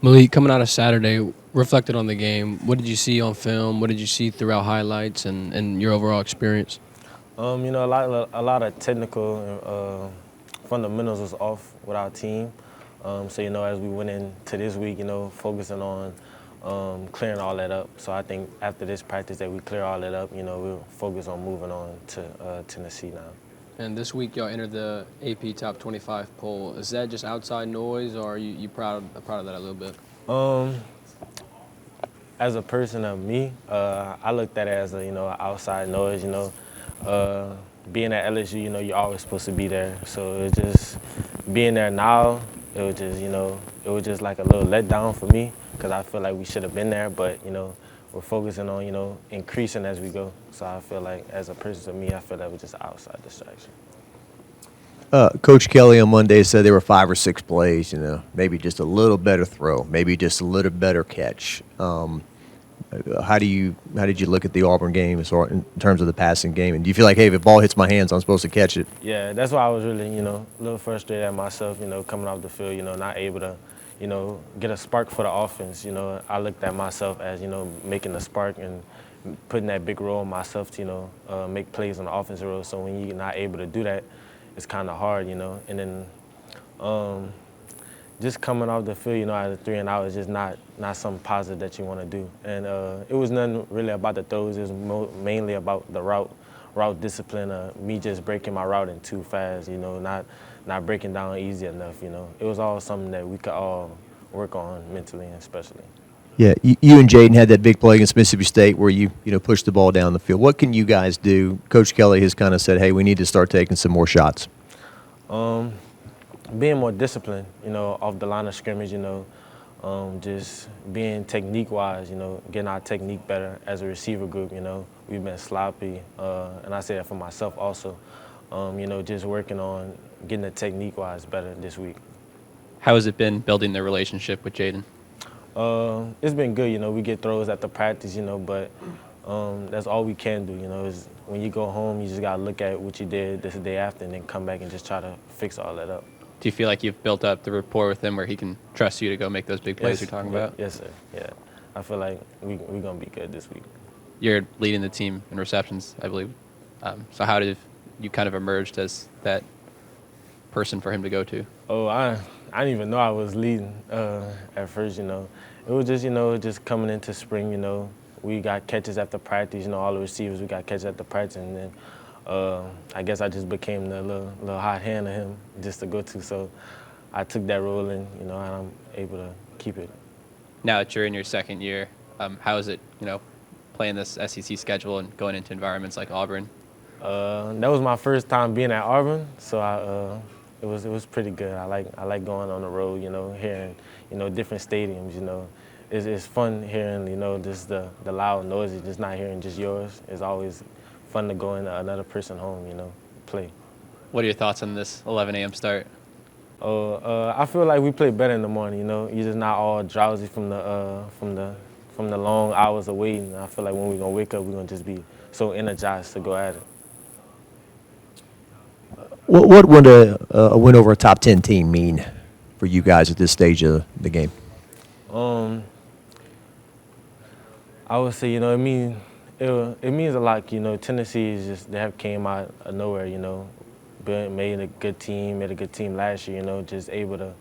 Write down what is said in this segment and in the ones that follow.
Malik, coming out of Saturday, reflected on the game. What did you see on film? What did you see throughout highlights and your overall experience? A lot of technical fundamentals was off with our team. So, as we went into this week, focusing on clearing all that up. So I think after this practice that we clear all that up, we'll focus on moving on to Tennessee now. And this week, y'all entered the AP Top 25 poll. Is that just outside noise, or are you proud of that a little bit? As a person of me, I looked at it as outside noise. Being at LSU, you're always supposed to be there. So it's just being there now. It was just like a little letdown for me because I feel like we should have been there. But we're focusing on increasing as we go. So I feel like as a person of me, I feel that was just an outside distraction. Coach Kelly on Monday said there were 5 or 6 plays, maybe just a little better throw, maybe just a little better catch. How did you look at the Auburn game in terms of the passing game? And do you feel like, hey, if the ball hits my hands, I'm supposed to catch it? Yeah, that's why I was really, a little frustrated at myself, coming off the field, not able to, get a spark for the offense. I looked at myself as, making the spark and putting that big role on myself to, make plays on the offensive role. So when you're not able to do that, it's kind of hard, And then just coming off the field, out of 3 and out is just not something positive that you want to do. And it was nothing really about the throws. It was mainly about the route discipline, me just breaking my route in too fast, not breaking down easy enough, It was all something that we could all work on mentally and especially. Yeah, you and Jaden had that big play against Mississippi State where you pushed the ball down the field. What can you guys do? Coach Kelly has kind of said, hey, we need to start taking some more shots. Being more disciplined, off the line of scrimmage, just being technique-wise, getting our technique better as a receiver group, we've been sloppy, and I say that for myself also, just working on getting the technique-wise better this week. How has it been building the relationship with Jaden? It's been good, we get throws at the practice, but that's all we can do, is when you go home, you just got to look at what you did this day after and then come back and just try to fix all that up. Do you feel like you've built up the rapport with him where he can trust you to go make those big plays you're talking about? Yes, sir. Yeah. I feel like we're going to be good this week. You're leading the team in receptions, I believe. So how did you kind of emerged as that person for him to go to? Oh, I didn't even know I was leading at first, It was just, just coming into spring, we got catches after practice, all the receivers, we got catches after practice, and then I guess I just became the little hot hand of him just to go to. So I took that role and, and I'm able to keep it. Now that you're in your second year, how is it, playing this SEC schedule and going into environments like Auburn? That was my first time being at Auburn, so it was pretty good. I like going on the road, hearing, different stadiums, It's fun hearing, just the loud noises, just not hearing just yours. It's always fun to go in another person's home, play. What are your thoughts on this 11 a.m. start? I feel like we play better in the morning. You're just not all drowsy from the long hours of waiting. I feel like when we're gonna wake up, we're gonna just be so energized to go at it. What would a win over a top 10 team mean for you guys at this stage of the game? I would say, it means a lot. Tennessee is just, they have came out of nowhere. Made a good team last year. Just able to,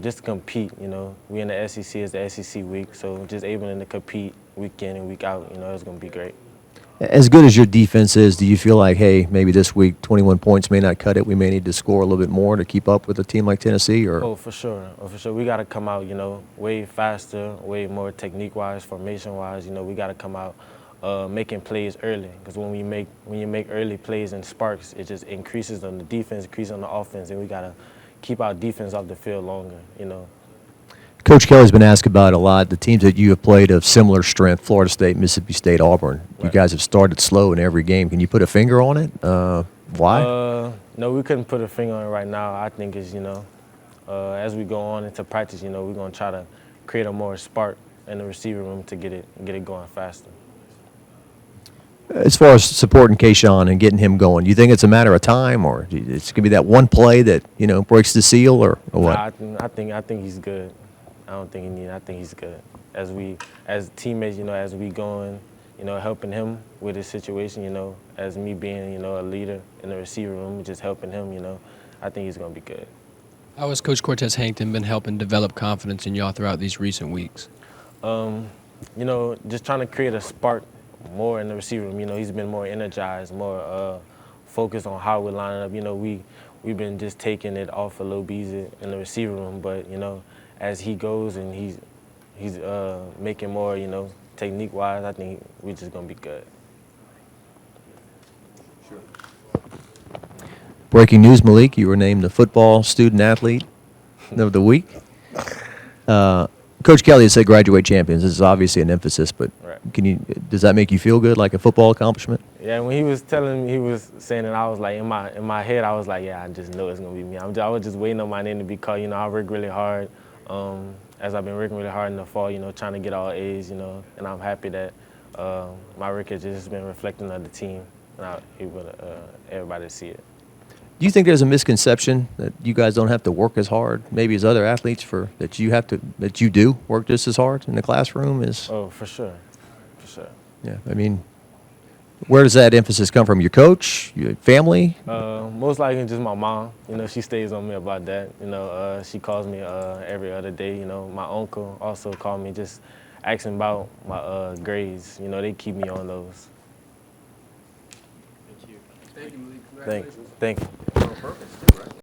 just to compete. We in the SEC, it's the SEC week, so just able to compete week in and week out. It's gonna be great. As good as your defense is, do you feel like, hey, maybe this week 21 points may not cut it? We may need to score a little bit more to keep up with a team like Tennessee? Or Oh, for sure. We got to come out, way faster, way more technique-wise, formation-wise. We got to come out making plays early, because when you make early plays and sparks, it just increases on the defense, increases on the offense, and we got to keep our defense off the field longer. Coach Kelly's been asked about a lot. The teams that you have played of similar strength, Florida State, Mississippi State, Auburn, Right. You guys have started slow in every game. Can you put a finger on it? Why? No, we couldn't put a finger on it right now. I think it's, as we go on into practice, we're going to try to create a more spark in the receiver room to get it going faster. As far as supporting Kayshawn and getting him going, do you think it's a matter of time, or it's going to be that one play that breaks the seal, or what? I think he's good. I don't think he needs. I think he's good. As teammates, you know, as we going, you know, helping him with his situation, you know, as me being, you know, a leader in the receiver room, just helping him, you know, I think he's gonna be good. How has Coach Cortez Hankton been helping develop confidence in y'all throughout these recent weeks? You know, just trying to create a spark more in the receiver room. You know, he's been more energized, more focused on how we're lining up. You know, we've been just taking it off of Lil Beezy in the receiver room, but you know, as he goes and he's making more, you know, technique-wise, I think we're just gonna be good. Breaking news, Malik, you were named the football student athlete of the week. Coach Kelly has said graduate champions. This is obviously an emphasis, but Right. does that make you feel good, like a football accomplishment? Yeah, when he was telling me, he was saying it, I was like, in my head, I was like, yeah, I just know it's gonna be me. I was just waiting on my name to be called. You know, I work really hard. As I've been working really hard in the fall, you know, trying to get all A's, you know, and I'm happy that my work has just been reflecting on the team, and I'm able to everybody to see it. Do you think there's a misconception that you guys don't have to work as hard, maybe as other athletes, that you do work just as hard in the classroom as? Oh, for sure, for sure. Yeah, I mean, where does that emphasis come from? Your coach, your family? Most likely just my mom. You know, she stays on me about that. You know, she calls me every other day. You know, my uncle also called me just asking about my grades. You know, they keep me on those. Thank you. Thank you, Malik. Thank you.